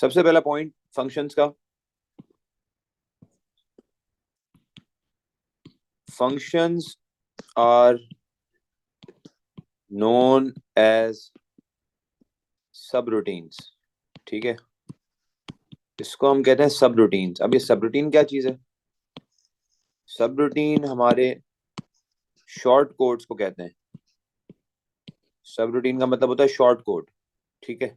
सबसे पहला point functions का, फंक्शंस आर नोन एज सब रूटीन्स। ठीक है, इसको हम कहते हैं सब रूटीन्स। अब ये सब रूटीन क्या चीज है? सब रूटीन हमारे शॉर्ट कोड्स को कहते हैं। सब रूटीन का मतलब होता है शॉर्ट कोड। ठीक है,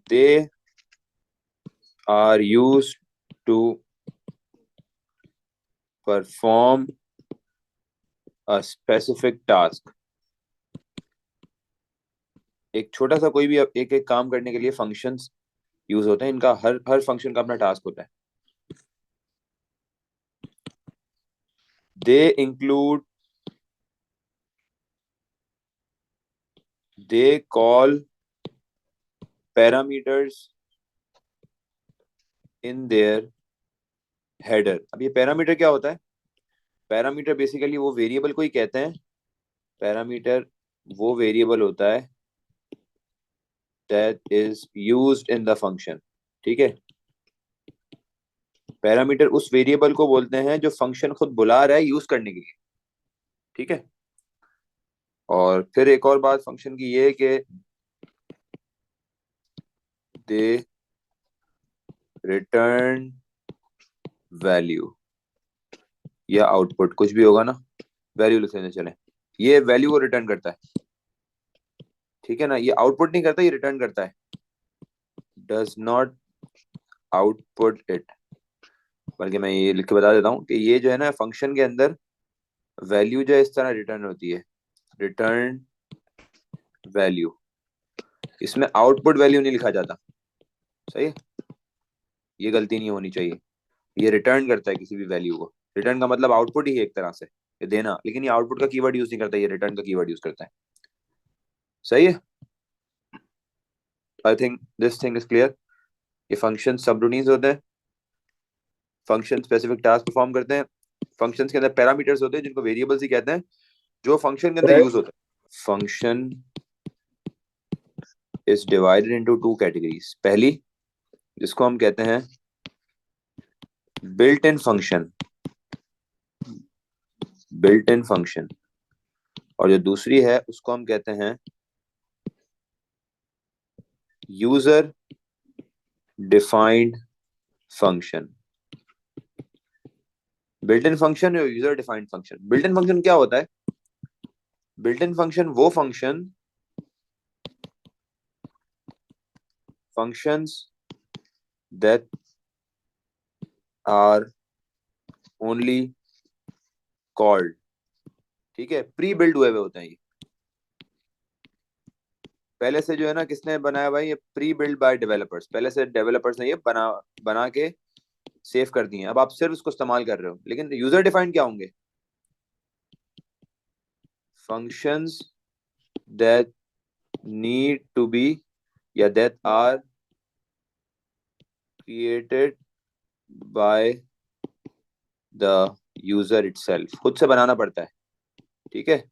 they are used to perform a specific task. एक छोटा सा कोई भी एक एक काम करने के लिए फंक्शंस यूज होते हैं। इनका हर हर फंक्शन का अपना टास्क होता है। They include, they call parameters in their header. अब ये पैरामीटर क्या होता है? पैरामीटर बेसिकली वो वेरिएबल को ही कहते हैं। पैरामीटर वो वेरिएबल होता है that is used in the function। ठीक है, पैरामीटर उस वेरिएबल को बोलते हैं जो फंक्शन खुद बुला रहा है यूज करने के लिए। ठीक है, और फिर एक और बात फंक्शन की ये है कि दे रिटर्न वैल्यू या आउटपुट, कुछ भी होगा ना, वैल्यू लिख लेने चले। ये वैल्यू को रिटर्न करता है। ठीक है ना, ये आउटपुट नहीं करता, ये रिटर्न करता है। Does not output it. बल्कि मैं ये लिख के बता देता हूँ कि ये जो है ना फंक्शन के अंदर वैल्यू जो है इस तरह रिटर्न होती है, रिटर्न वैल्यू। इसमें आउटपुट वैल्यू नहीं लिखा जाता। सही है, ये गलती नहीं होनी चाहिए। ये रिटर्न करता है किसी भी वैल्यू को। रिटर्न का मतलब आउटपुट ही है एक तरह से, ये देना। लेकिन ये आउटपुट का कीवर्ड यूज नहीं करता, ये रिटर्न का कीवर्ड यूज करता है। सही है, I think this thing is clear. ये फंक्शन सब रूटीन्स होते हैं। फंक्शन स्पेसिफिक टास्क परफॉर्म करते हैं। फंक्शन के अंदर पैरामीटर्स होते हैं जिनको वेरिएबल्स ही कहते हैं, जो फंक्शन के अंदर यूज होते हैं। Function is divided into two categories. पहली, जिसको हम कहते हैं built in function, built in function. और जो दूसरी है उसको हम कहते हैं user defined function. Built in function और user defined function. Built in function क्या होता है? बिल्ट इन फंक्शन वो functions that are only called. ठीक है, प्री बिल्ड हुए हुए होते हैं ये। पहले से जो है ना किसने बनाया भाई? ये प्री बिल्ड बाय डेवलपर्स। पहले से डेवलपर्स ने ये बना बना के सेव कर दिए हैं। अब आप सिर्फ उसको इस्तेमाल कर रहे हो। लेकिन यूजर डिफाइंड क्या होंगे? Functions that need to be या that are created by the user itself. खुद से बनाना पड़ता है। ठीक है,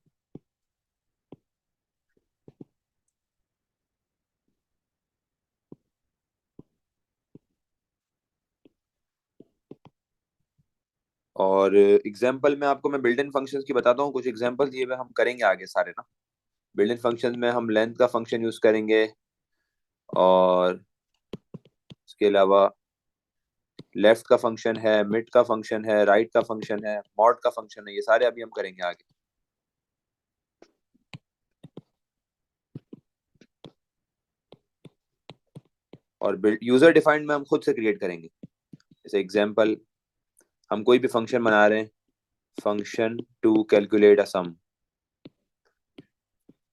और एग्जाम्पल में आपको मैं बिल्ट इन फंक्शंस की बताता हूँ। कुछ एग्जाम्पल दिए हुए हम करेंगे आगे सारे ना। बिल्ट इन फंक्शंस में हम लेंथ का फंक्शन यूज करेंगे, और इसके अलावा लेफ्ट का फंक्शन है, मिड का फंक्शन है, राइट का फंक्शन है, मॉड का फंक्शन है। ये सारे अभी हम करेंगे आगे। और बिल्ड यूजर डिफाइंड में हम खुद से क्रिएट करेंगे। जैसे एग्जाम्पल, हम कोई भी फंक्शन बना रहे हैं, function to calculate a sum,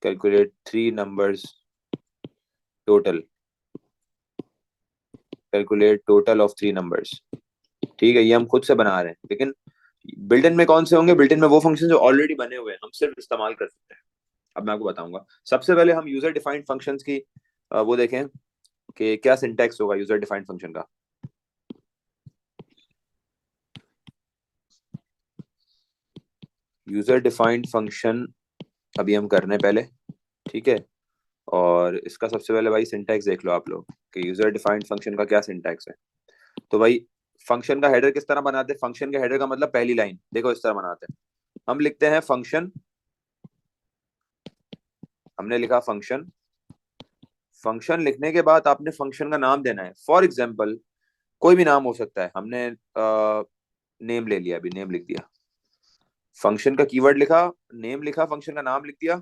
calculate three numbers total, calculate total of three numbers. ठीक है, ये हम खुद से बना रहे हैं। लेकिन बिल्ट इन में कौन से होंगे? बिल्ट इन में वो फंक्शन जो ऑलरेडी बने हुए हैं, हम सिर्फ इस्तेमाल कर सकते हैं। अब मैं आपको बताऊंगा। सबसे पहले हम यूजर डिफाइंड फंक्शंस की वो देखें कि क्या सिंटैक्स होगा यूजर डिफाइंड फंक्शन का। यूजर डिफाइंड फंक्शन अभी हम कर रहे हैं पहले। ठीक है, और इसका सबसे पहले भाई सिंटैक्स देख लो आप लोग कि यूजर डिफाइंड फंक्शन का क्या सिंटैक्स है। तो भाई फंक्शन का हेडर किस तरह बनाते हैं, फंक्शन के हेडर का मतलब पहली लाइन देखो इस तरह बनाते हैं। हम लिखते हैं फंक्शन, हमने लिखा फंक्शन। फंक्शन लिखने के बाद आपने फंक्शन का नाम देना है। फॉर एग्जाम्पल कोई भी नाम हो सकता है, हमने नेम ले लिया, अभी नेम लिख दिया, फंक्शन का कीवर्ड लिखा, नेम लिखा, फंक्शन का नाम लिख दिया,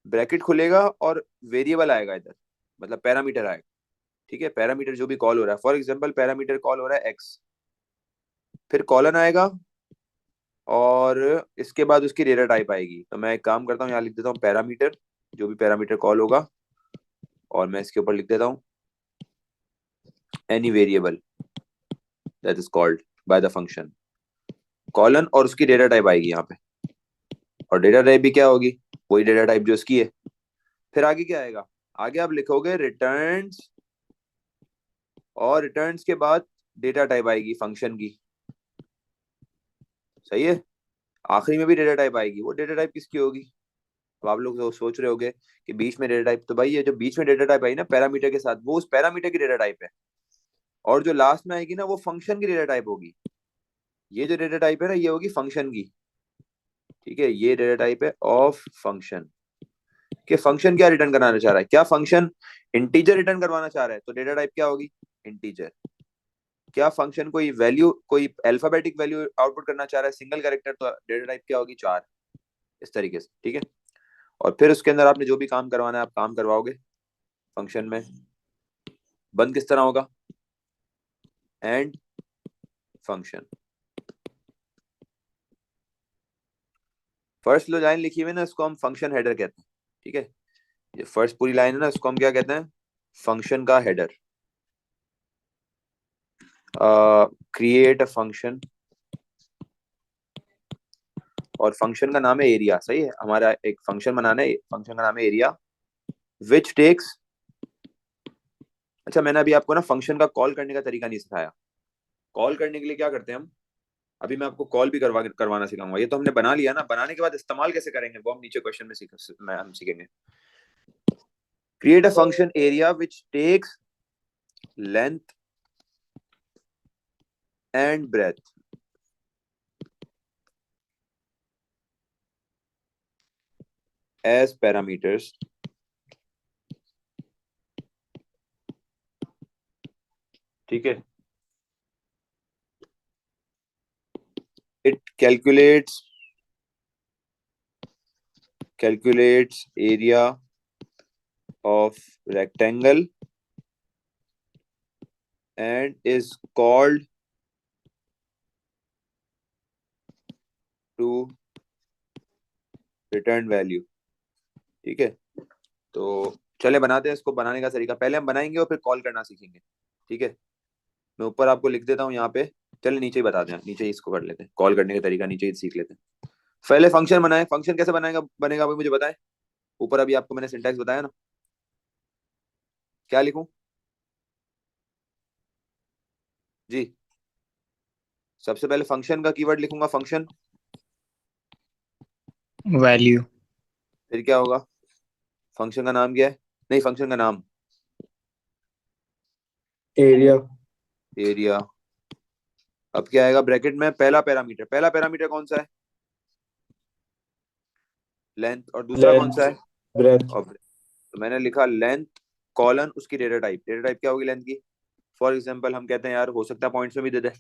ब्रैकेट खुलेगा और वेरिएबल आएगा इधर, मतलब पैरामीटर आएगा। ठीक है, पैरामीटर जो भी कॉल हो रहा है, फॉर एग्जांपल पैरामीटर कॉल हो रहा है एक्स, फिर कॉलन आएगा और इसके बाद उसकी डेटा टाइप आएगी। तो मैं एक काम करता हूँ, यहाँ लिख देता हूँ पैरामीटर, जो भी पैरामीटर कॉल होगा, और मैं इसके ऊपर लिख देता हूँ any variable that is called by the function, colon, और उसकी डेटा टाइप आएगी यहाँ पे। और डेटा टाइप भी क्या होगी, वही डेटा टाइप जो इसकी है। फिर आगे क्या आएगा, आगे आप लिखोगे रिटर्न्स, और रिटर्न्स के बाद डेटा टाइप आएगी फंक्शन की। सही है, आखिरी में भी डेटा टाइप आएगी। वो डेटा टाइप किसकी होगी, अब आप लोग तो सोच रहे होगे कि बीच में डेटा टाइप, तो भाई ये जो बीच में डेटा टाइप आई ना पैरामीटर के साथ, वो उस पैरामीटर की डेटा टाइप है। और जो लास्ट में आएगी ना वो फंक्शन की डेटा टाइप होगी। ये जो डेटा टाइप है ना ये होगी फंक्शन की। ठीक है, ये डेटा टाइप है ऑफ फंक्शन। कि फंक्शन क्या रिटर्न कराना चाह रहा है, क्या फंक्शन इंटीजर रिटर्न करवाना चाह रहा है, तो डेटा टाइप क्या होगी, इंटीजर। क्या फंक्शन कोई वैल्यू, कोई अल्फाबेटिक वैल्यू आउटपुट करना चाह रहा है, सिंगल कैरेक्टर, तो डेटा टाइप क्या होगी, चार। इस तरीके से, ठीक है। और फिर उसके अंदर आपने जो भी काम करवाना है आप काम करवाओगे फंक्शन में। बंद किस तरह होगा, एंड फंक्शन। फर्स्ट जो लाइन लिखी हुई है ना इसको हम फंक्शन हेडर कहते हैं। ठीक है, ये फर्स्ट पूरी लाइन है ना, इसको हम क्या कहते हैं, फंक्शन का हेडर। क्रिएट अ फंक्शन, और फंक्शन का नाम है एरिया। सही है, हमारा एक फंक्शन बनाना है, फंक्शन का नाम है एरिया, विच टेक्स। अच्छा, मैंने अभी आपको ना फंक्शन का कॉल करने का तरीका नहीं सिखाया। कॉल करने के लिए क्या करते हैं हम, अभी मैं आपको कॉल भी करवाना सिखाऊंगा। ये तो हमने बना लिया ना, बनाने के बाद इस्तेमाल कैसे करेंगे वो हम नीचे क्वेश्चन में हम सीखेंगे। Create a function area which takes length and breadth as parameters. ठीक है, it calculates area of rectangle and is called to return value। ठीक है, तो चले बनाते हैं इसको। बनाने का तरीका पहले हम बनाएंगे और फिर कॉल करना सीखेंगे। ठीक है, मैं ऊपर आपको लिख देता हूँ यहाँ पे। चले नीचे ही बताते हैं, नीचे ही इसको कर लेते हैं, कॉल करने का तरीका नीचे ही सीख लेते हैं। पहले फंक्शन बनाए, फंक्शन कैसे बनाएगा बनेगा अभी मुझे बताएं। ऊपर अभी आपको मैंने सिंटैक्स बताया ना, क्या लिखूं जी। सबसे पहले फंक्शन का कीवर्ड लिखूंगा फंक्शन, वैल्यू। फिर क्या होगा, फंक्शन का नाम क्या है, नहीं फंक्शन का नाम एरिया। एरिया। अब क्या आएगा ब्रैकेट में, पहला पैरामीटर, पहला पैरामीटर कौन सा है, लेंथ, और दूसरा कौन लेंथ। सा है, ब्रेथ। और तो मैंने लिखा लेंथ कॉलन उसकी डेटा टाइप। डेटा टाइप क्या होगी लेंथ की, फॉर एग्जांपल हम कहते हैं यार हो सकता है पॉइंट्स में भी दे दे,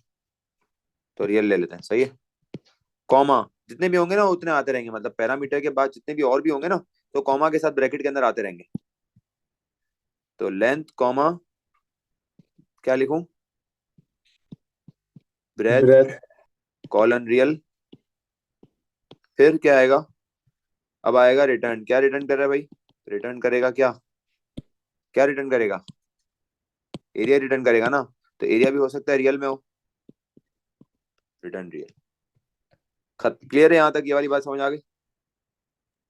तो रियल ले लेते हैं। सही है, कॉमा जितने भी होंगे ना उतने आते रहेंगे, मतलब पैरामीटर के बाद जितने भी और भी होंगे ना तो कॉमा के साथ ब्रैकेट के अंदर आते रहेंगे। तो लेंथ कॉमा क्या लिखूं, ब्रेथ ब्रेथ। Colon real. फिर क्या आएगा, अब आएगा रिटर्न। क्या रिटर्न कर रहा है भाई, रिटर्न करेगा क्या, क्या रिटर्न करेगा, एरिया रिटर्न करेगा ना। तो एरिया भी हो सकता है रियल में हो, रिटर्न रियल। खत क्लियर है यहाँ तक, ये वाली बात समझ आ गई।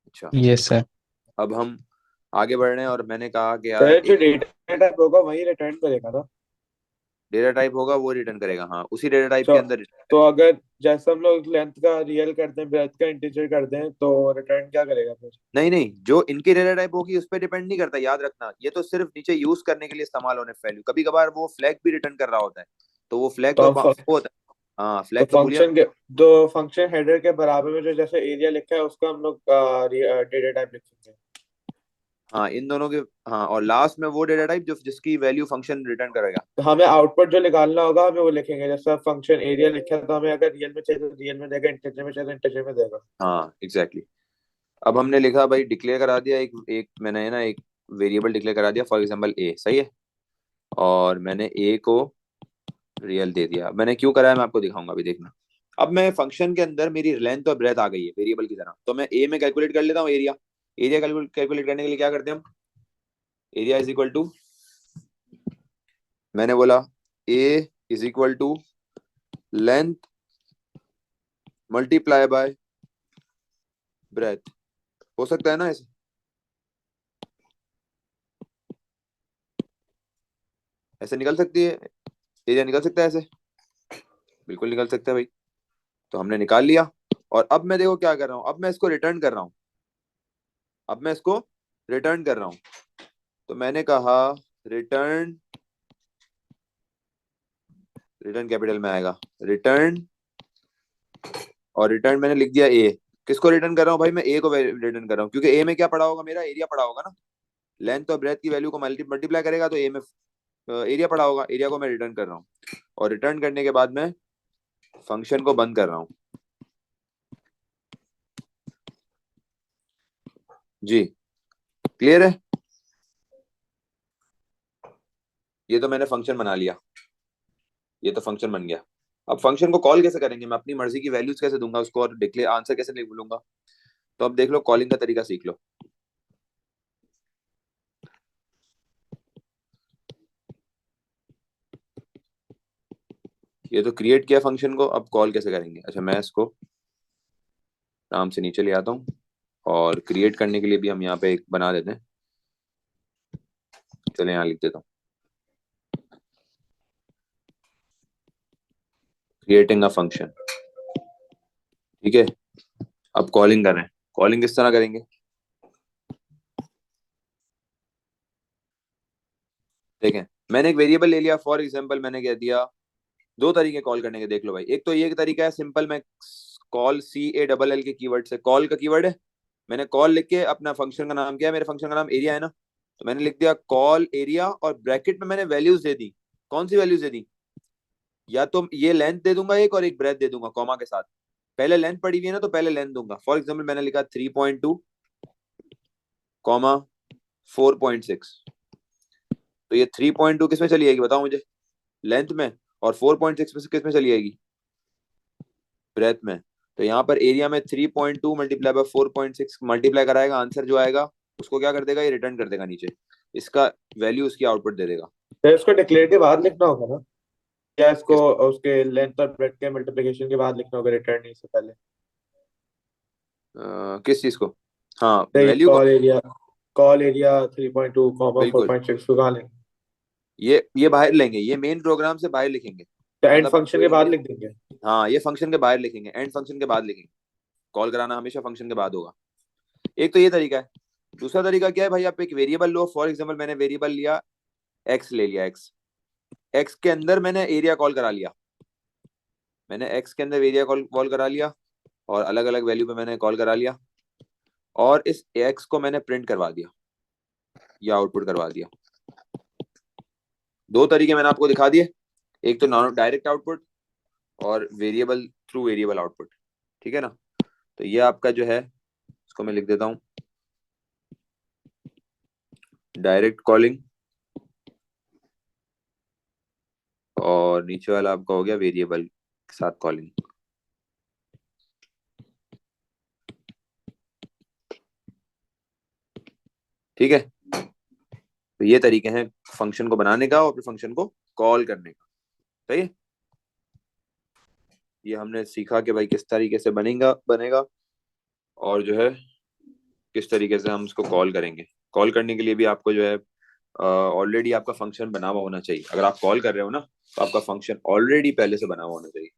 अच्छा, यस सर। अब हम आगे बढ़ रहे हैं और मैंने कहा कि यार सर जो एक, डेटा टाइप होगा वही रिटर्न करेगा ना। डेटा टाइप होगा वो रिटर्न करेगा, हाँ उसी डेटा टाइप के तो अंदर return तो करेगा। अगर जैसे हम लोग लेंथ का रियल करते हैं, ब्रेथ का इंटीजर करते हैं, तो रिटर्न क्या करेगा फिर? नहीं नहीं, जो इनकी डेटा टाइप होगी उस पर डिपेंड नहीं करता, याद रखना, ये तो सिर्फ नीचे यूज करने के लिए इस्तेमाल होने वैल्यू, कभी कभार वो फ्लैग भी रिटर्न कर रहा होता है, तो वो फ्लैग तो तो हम वो होता है, हाँ तो फ्लैग तो भूलिए फंक्शन मत। के दो फंक्शन हेडर के बराबर में जो जैसे एरिया लिखा है उसका हम लोग डेटा टाइप लिखेंगे। हाँ इन दोनों के, हाँ और लास्ट में वो डेटा टाइप जो जिसकी वैल्यू फंक्शन रिटर्न करेगा। तो हमें आउटपुट जो निकालना होगा हमें वो लिखेंगे, जैसे फंक्शन एरिया लिखा है तो हमें अगर रियल में चाहिए तो रियल में देगा, इंटीजर में चाहिए तो इंटीजर में देगा। हाँ एग्जैक्टली exactly। अब हमने लिखा भाई, डिक्लेयर करा दिया एक एक मैंने है ना एक वेरिएबल डिक्लेयर करा दिया, फॉर एग्जांपल ए, सही है, और मैंने ए को रियल दे दिया, मैंने क्यों करा है मैं आपको दिखाऊंगा अभी, देखना। अब मैं फंक्शन के अंदर मेरी लेंथ और ब्रेथ आ गई है वेरिएबल की तरह, तो मैं ए में कैलकुलेट कर लेता हूँ एरिया। एरिया कैलकुलेट करने के लिए क्या करते हैं हम, एरिया इज इक्वल टू, मैंने बोला A is equal to length multiply by breadth, हो सकता है ना ऐसे, ऐसे निकल सकती है, एरिया निकल सकता है ऐसे, बिल्कुल निकल सकता है भाई। तो हमने निकाल लिया, और अब मैं देखो क्या कर रहा हूँ, अब मैं इसको रिटर्न कर रहा हूँ, अब मैं इसको रिटर्न कर रहा हूँ, तो मैंने कहा रिटर्न, रिटर्न कैपिटल में आएगा रिटर्न, और रिटर्न मैंने लिख दिया ए। किसको रिटर्न कर रहा हूँ भाई, मैं ए को रिटर्न कर रहा हूँ, क्योंकि ए में क्या पड़ा होगा, मेरा एरिया पड़ा होगा ना, लेंथ और ब्रेथ की वैल्यू को मल्टीप्लाई करेगा तो ए में एरिया पड़ा होगा, एरिया को मैं रिटर्न कर रहा हूँ, और रिटर्न करने के बाद मैं फंक्शन को बंद कर रहा हूँ। जी क्लियर है, ये तो मैंने फंक्शन बना लिया, ये तो फंक्शन बन गया। अब फंक्शन को कॉल कैसे करेंगे, मैं अपनी मर्जी की वैल्यूज कैसे दूंगा उसको, और डिक्लेयर आंसर कैसे लिख लूंगा, तो अब देख लो कॉलिंग का तरीका सीख लो। ये तो क्रिएट किया फंक्शन को, अब कॉल कैसे करेंगे, अच्छा मैं इसको आराम से नीचे ले आता हूँ, और क्रिएट करने के लिए भी हम यहाँ पे एक बना देते हैं, चले यहाँ लिख देता हूँ, क्रिएटिंग अ फंक्शन, ठीक है। अब कॉलिंग कर रहे हैं, कॉलिंग किस तरह करेंगे, देखें, मैंने एक वेरिएबल ले लिया, फॉर एग्जांपल मैंने कह दिया, दो तरीके कॉल करने के देख लो भाई, एक तो ये तरीका है सिंपल, मैं कॉल CALL के कीवर्ड से, कॉल का कीवर्ड है, मैंने कॉल लिख के अपना फंक्शन का नाम किया, मेरे फंक्शन का नाम एरिया है ना, तो मैंने लिख दिया कॉल एरिया, और ब्रैकेट में मैंने वैल्यूज दे दी, कौन सी वैल्यूज दे दी, या तो ये लेंथ दे दूंगा एक, और एक ब्रेथ दे दूंगा कॉमा के साथ, पहले लेंथ पड़ी हुई है ना तो पहले लेंथ दूंगा, फॉर एग्जाम्पल मैंने लिखा 3.2 कॉमा 4.6, तो ये 3.2 किस में चली जाएगी बताओ मुझे, लेंथ में, और 4.6 में से किस में चली जाएगी, ब्रेथ में। तो यहाँ पर एरिया में 3.2 मल्टीप्लाई बाय 4.6 मल्टीप्लाई कराएगा, आंसर जो आएगा उसको क्या कर देगा, ये रिटर्न कर देगा नीचे, इसका वैल्यू उसकी आउटपुट दे देगा। तो इसको डिक्लेयर के बाद लिखना होगा ना, या इसको किस उसके लेंथ और ब्रेथ के मल्टीप्लिकेशन के बाद लिखना होगा, रिटर्न नहीं से पहले? किस चीज को, हाँ सही, वैल्यू को, कॉल एरिया 3.2 कॉमा बिल्कुल, 4.6 को कहाँ लेंगे? ये बाहर लेंगे, ये मेन प्रोग्राम से बाहर लिखेंगे, तो एंड मतलब फंक्शन के कोई बाद ये, लिख देंगे। हाँ ये फंक्शन के बाहर लिखेंगे, एंड फंक्शन के बाद लिखेंगे, कॉल कराना हमेशा फंक्शन के बाद होगा। एक तो ये तरीका है, दूसरा तरीका क्या है भाई, आप एक वेरिएबल लो, फॉर एग्जाम्पल मैंने वेरिएबल लिया एक्स, ले लिया एक्स, एक्स के अंदर मैंने एरिया कॉल करा लिया, मैंने एक्स के अंदर एरिया कॉल कॉल करा लिया, और अलग अलग वैल्यू पे मैंने कॉल करा लिया, और इस एक्स को मैंने प्रिंट करवा दिया या आउटपुट करवा दिया। दो तरीके मैंने आपको दिखा दिए, एक तो नॉन डायरेक्ट आउटपुट, और वेरिएबल थ्रू वेरिएबल आउटपुट, ठीक है ना। तो ये आपका जो है, इसको मैं लिख देता हूँ, डायरेक्ट कॉलिंग, और नीचे वाला आपका हो गया वेरिएबल के साथ कॉलिंग, ठीक है। तो ये तरीके हैं फंक्शन को बनाने का और फिर फंक्शन को कॉल करने का, सही है। ये हमने सीखा कि भाई किस तरीके से बनेगा बनेगा, और जो है किस तरीके से हम उसको कॉल करेंगे। कॉल करने के लिए भी आपको जो है ऑलरेडी आपका फंक्शन बना हुआ होना चाहिए, अगर आप कॉल कर रहे हो ना, तो आपका फंक्शन ऑलरेडी पहले से बना हुआ होना चाहिए।